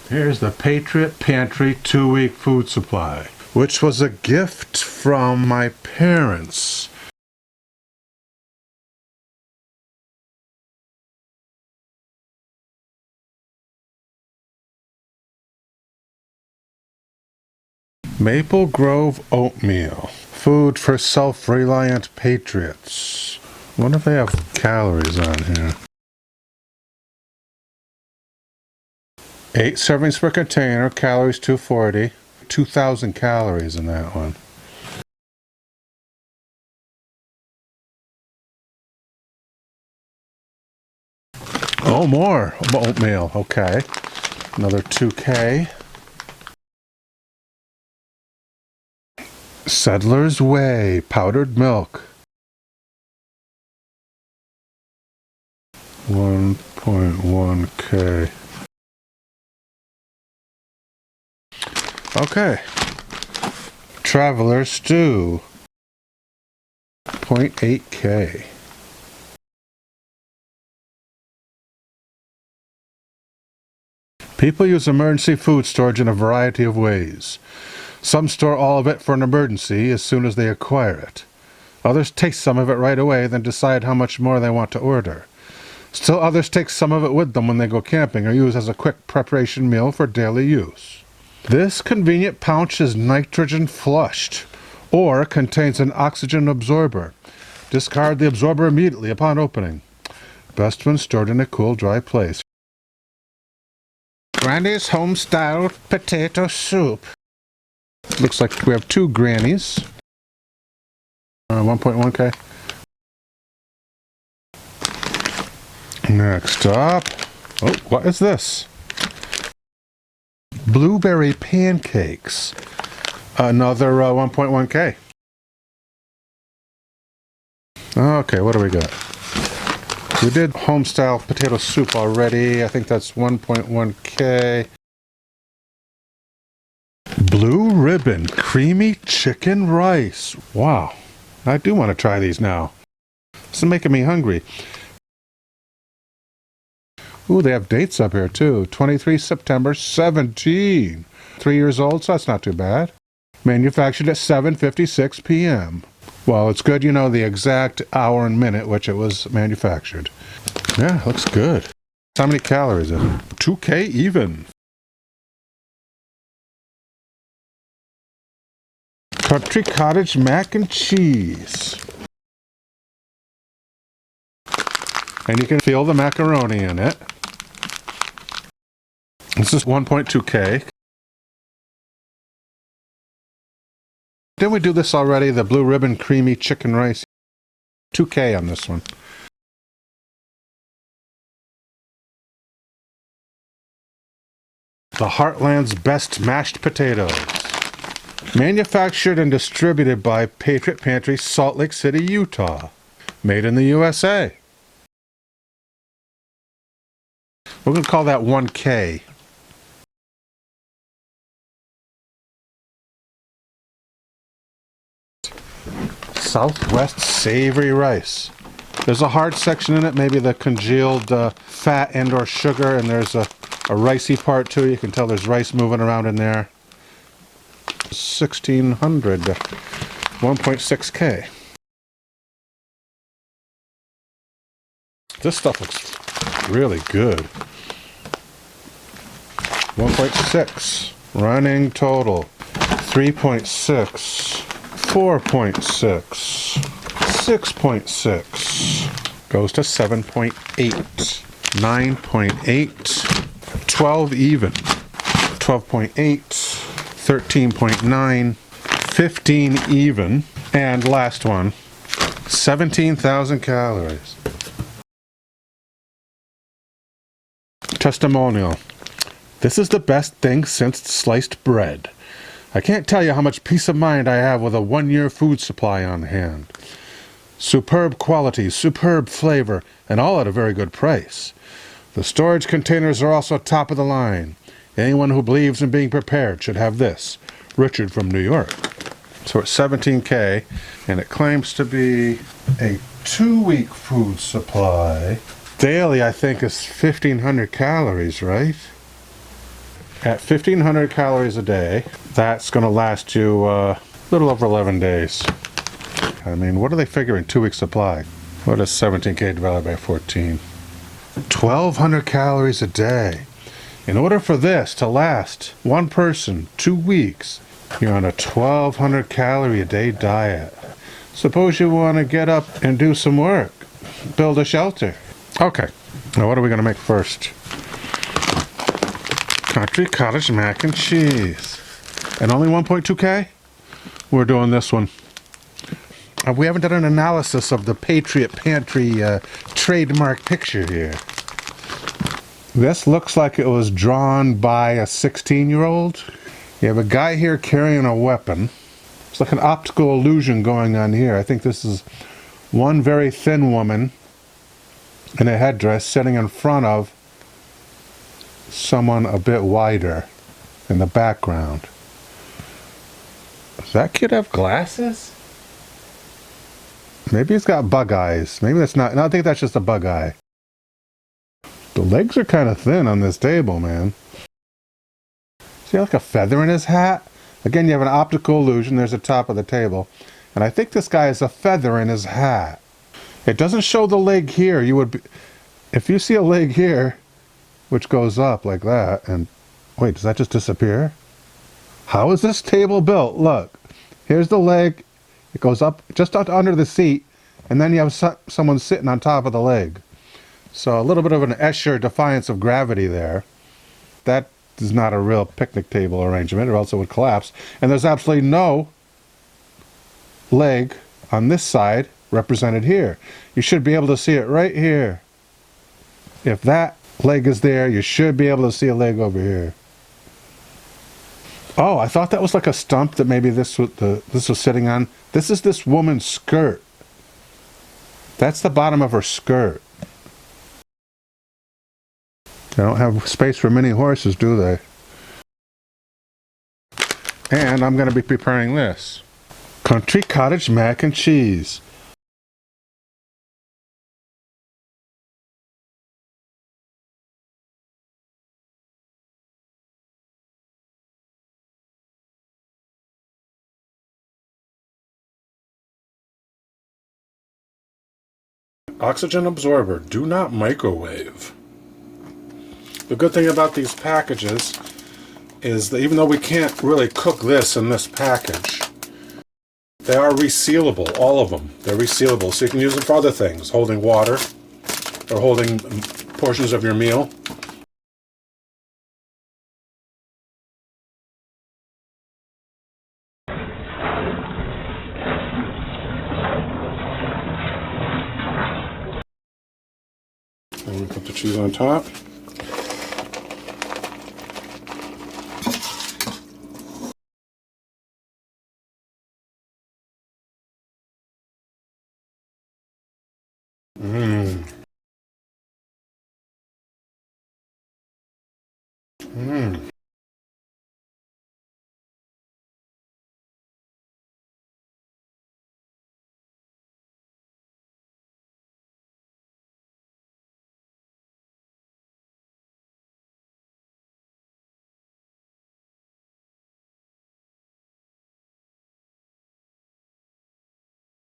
Here's the Patriot Pantry 2-week food supply, which was a gift from my parents. Maple Grove oatmeal, food for self-reliant patriots. I wonder if they have calories on here. 8 servings per container, calories 240. 2,000 calories in that one. Oh, more oatmeal. Okay. Another 2K. Settler's Way powdered milk. 1.1K. Okay. Traveler Stew. 0.8K. People use emergency food storage in a variety of ways. Some store all of it for an emergency as soon as they acquire it. Others take some of it right away, then decide how much more they want to order. Still others take some of it with them when they go camping or use as a quick preparation meal for daily use. This convenient pouch is nitrogen flushed or contains an oxygen absorber. Discard the absorber immediately upon opening. Best when stored in a cool, dry place. Granny's home-style potato soup. Looks like we have 2 grannies. 1.1K. Next up. Oh, what is this? Blueberry pancakes. Another 1.1K. Okay, what do we got? We did home-style potato soup already. I think that's 1.1K. Blue Ribbon creamy chicken rice. Wow. I do want to try these now. This is making me hungry. Ooh, they have dates up here too. 23 September 17. 3 years old, so that's not too bad. Manufactured at 7:56 p.m. Well, it's good you know the exact hour and minute which it was manufactured. Yeah, looks good. How many calories is it? 2K even. Country Cottage mac and cheese. And you can feel the macaroni in it. This is 1.2K. Didn't we do this already? The Blue Ribbon creamy chicken rice. 2K on this one. The Heartland's best mashed potatoes. Manufactured and distributed by Patriot Pantry, Salt Lake City, Utah. Made in the USA. We're going to call that 1K. Southwest savory rice. There's a hard section in it, maybe the congealed fat and or sugar, and there's a ricey part too. You can tell there's rice moving around in there. 1,600. 1.6K. This stuff looks really good. 1.6. Running total. 3.6. 4.6. 6.6. Goes to 7.8. 9.8. 12 even. 12.8. 13.9. 15 even. And last one. 17,000 calories. Testimonial. This is the best thing since sliced bread. I can't tell you how much peace of mind I have with a 1-year food supply on hand. Superb quality, superb flavor, and all at a very good price. The storage containers are also top of the line. Anyone who believes in being prepared should have this. Richard from New York. So it's 17K, and it claims to be a 2-week food supply. Daily, I think, is 1,500 calories, right? At 1,500 calories a day, that's going to last you a little over 11 days. I mean, what are they figuring? 2 weeks supply. What is 17K divided by 14? 1,200 calories a day. In order for this to last one person 2 weeks, you're on a 1,200 calorie a day diet. Suppose you want to get up and do some work. Build a shelter. Okay, now what are we going to make first? Country cottage mac and cheese. And only 1.2K? We're doing this one. We haven't done an analysis of the Patriot Pantry trademark picture here. This looks like it was drawn by a 16-year-old. You have a guy here carrying a weapon. It's like an optical illusion going on here. I think this is one very thin woman in a headdress sitting in front of someone a bit wider in the background. Does that kid have glasses? Maybe he's got bug eyes. Maybe that's not. No, I think that's just a bug eye. The legs are kind of thin on this table, man. See, like a feather in his hat? Again, you have an optical illusion. There's the top of the table. And I think this guy has a feather in his hat. It doesn't show the leg here. You would be, if you see a leg here, which goes up like that, and wait, does that just disappear? How is this table built? Look, here's the leg. It goes up just under the seat, and then you have someone sitting on top of the leg. So a little bit of an Escher defiance of gravity there. That is not a real picnic table arrangement, or else it would collapse. And there's absolutely no leg on this side represented here. You should be able to see it right here. If that leg is there, you should be able to see a leg over here. Oh, I thought that was like a stump that maybe this was sitting on. This is this woman's skirt. That's the bottom of her skirt. They don't have space for many horses, do they? And I'm going to be preparing this. Country cottage mac and cheese. Oxygen absorber. Do not microwave. The good thing about these packages is that even though we can't really cook this in this package, they are resealable, all of them. They're resealable, so you can use them for other things, holding water or holding portions of your meal. And we put the cheese on top.